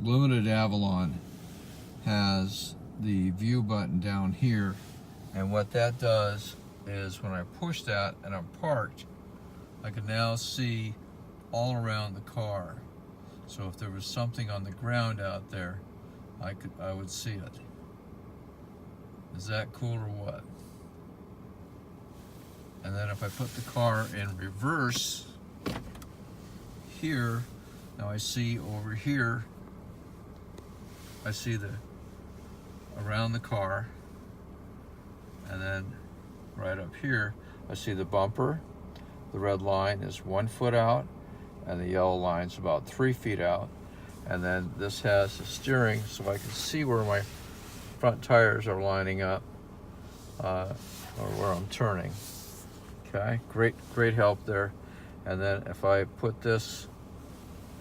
Limited Avalon has the view button down here, and what that does is when I push that and I'm parked, I can now see all around the car. So if there was something on the ground out there, I would see it. Is that cool or what? And then if I put the car in reverse here, now I see over here, I see the around the car, and then right up here I see the bumper. The red line is 1 foot out and the yellow line's about 3 feet out. And then this has the steering, so I can see where my front tires are lining up, or where I'm turning. Okay, great help there. And then if I put this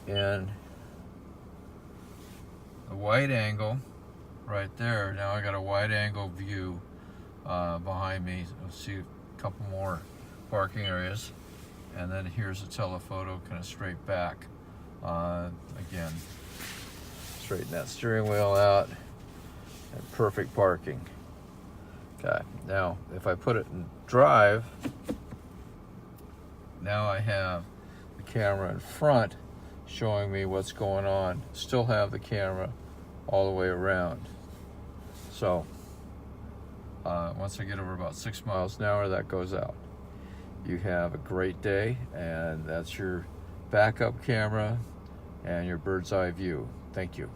in a wide angle right there, now I got a wide angle view behind me. I'll see a couple more parking areas, and then here's a telephoto kind of straight back. Again, straighten that steering wheel out, and perfect parking. Okay, now if I put it in drive, now I have the camera in front showing me what's going on. Still have the camera all the way around. So once I get over about 6 miles an hour, that goes out. You have a great day, and that's your backup camera and your bird's eye view. Thank you.